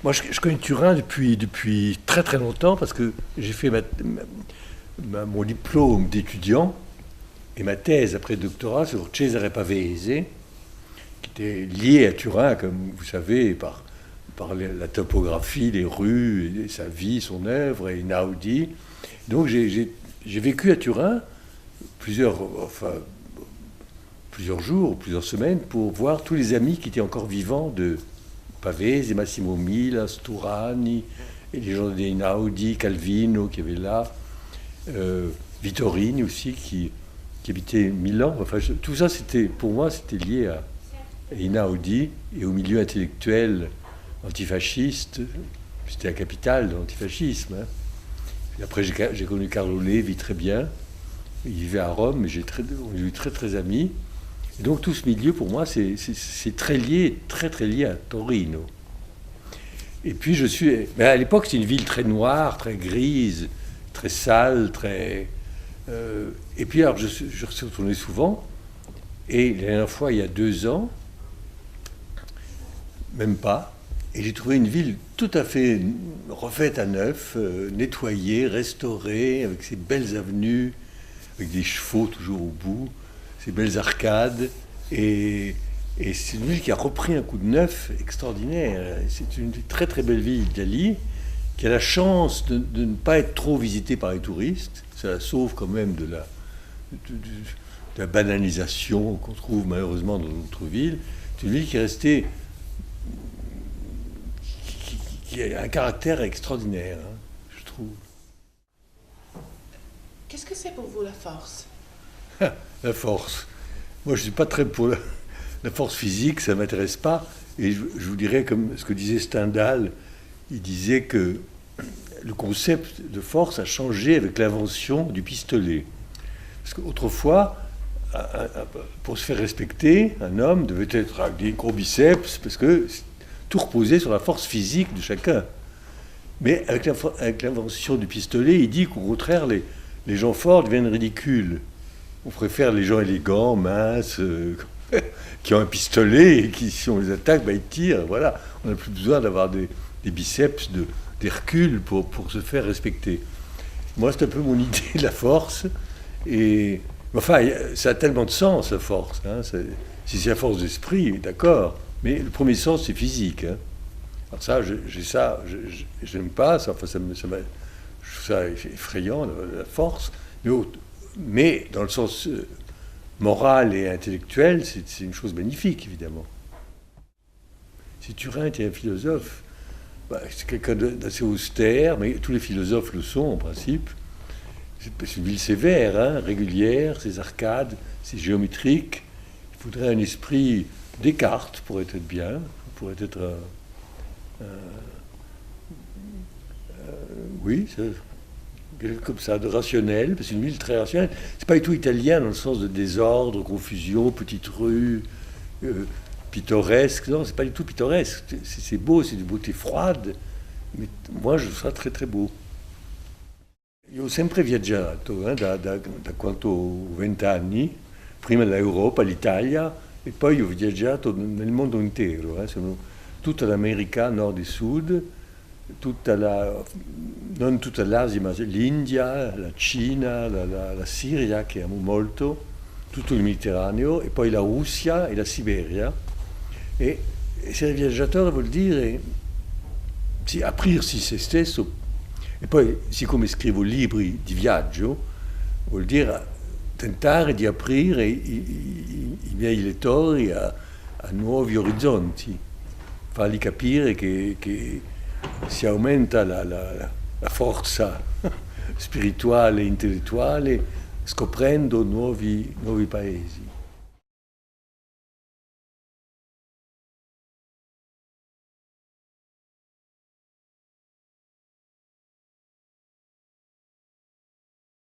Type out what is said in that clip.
Moi, je connais Turin depuis très très longtemps parce que j'ai fait mon diplôme d'étudiant et ma thèse après le doctorat sur Cesare Pavese, qui était lié à Turin, comme vous savez, par la topographie, les rues, et sa vie, son œuvre et Einaudi. Donc j'ai vécu à Turin plusieurs jours, plusieurs semaines pour voir tous les amis qui étaient encore vivants de Pavese, Massimo Mila, Sturani, et les gens d'Einaudi, Calvino qui avaient là, Vittorini aussi qui habitait Milan. Enfin, tout ça, pour moi, c'était lié à Einaudi et au milieu intellectuel antifasciste. C'était la capitale de l'antifascisme. Hein. Et après, j'ai connu Carlo Levi très bien. Il vivait à Rome, mais on est très très amis. Et donc tout ce milieu, pour moi, c'est très lié, très très lié à Torino. Et puis mais à l'époque, c'est une ville très noire, très grise, très sale, très. Et puis alors, je suis retourné souvent. Et la dernière fois, il y a 2 ans, même pas. Et j'ai trouvé une ville tout à fait refaite à neuf, nettoyée, restaurée, avec ses belles avenues, avec des chevaux toujours au bout, ces belles arcades. Et c'est une ville qui a repris un coup de neuf extraordinaire. C'est une très très belle ville d'Italie, qui a la chance de ne pas être trop visitée par les touristes. Ça la sauve quand même de la banalisation qu'on trouve malheureusement dans d'autres villes. C'est une ville qui est restée, qui a un caractère extraordinaire, hein, je trouve. Qu'est-ce que c'est pour vous la force? La force. Moi, je ne suis pas très pour la force physique, ça ne m'intéresse pas. Et je vous dirais, comme ce que disait Stendhal, il disait que le concept de force a changé avec l'invention du pistolet. Parce qu'autrefois, pour se faire respecter, un homme devait être avec des gros biceps, parce que tout reposait sur la force physique de chacun. Mais avec l'invention du pistolet, il dit qu'au contraire, les gens forts deviennent ridicules. On préfère les gens élégants, minces, qui ont un pistolet et qui, si on les attaque, ils tirent. Voilà. On n'a plus besoin d'avoir des biceps d'Hercule pour se faire respecter. Moi, c'est un peu mon idée de la force. Et enfin, ça a tellement de sens, la force. Hein. Si c'est la force d'esprit, d'accord. Mais le premier sens, c'est physique. Hein. Alors ça, j'aime pas. Ça, enfin, je trouve ça effrayant, la force. Mais dans le sens moral et intellectuel, c'est une chose magnifique, évidemment. Si Turin était un philosophe, c'est quelqu'un d'assez austère, mais tous les philosophes le sont en principe. C'est une ville sévère, hein, régulière, ses arcades, c'est géométrique. Il faudrait un esprit Descartes pour être bien, pour être oui, quelque chose comme ça, de rationnel, parce que c'est une ville très rationnelle. C'est pas du tout italien dans le sens de désordre, confusion, petites rues, pittoresque. Non, c'est pas du tout pittoresque. C'est beau, c'est de beauté froide. Mais moi, je trouve ça très très beau. Io ho sempre viaggiato, da quando ho 20 anni, prima l'Europa, l'Italia, e poi ho viaggiato nel mondo intero. Sono tutta l'America, nord e sud, non tutta l'Asia, ma l'India, la Cina, la Siria, che amo molto, tutto il Mediterraneo, e poi la Russia e la Siberia. E essere viaggiatore vuol dire aprirsi se stesso. E poi, siccome scrivo libri di viaggio, vuol dire tentare di aprire i miei lettori a nuovi orizzonti, fargli capire che si aumenta la forza spirituale e intellettuale scoprendo nuovi paesi.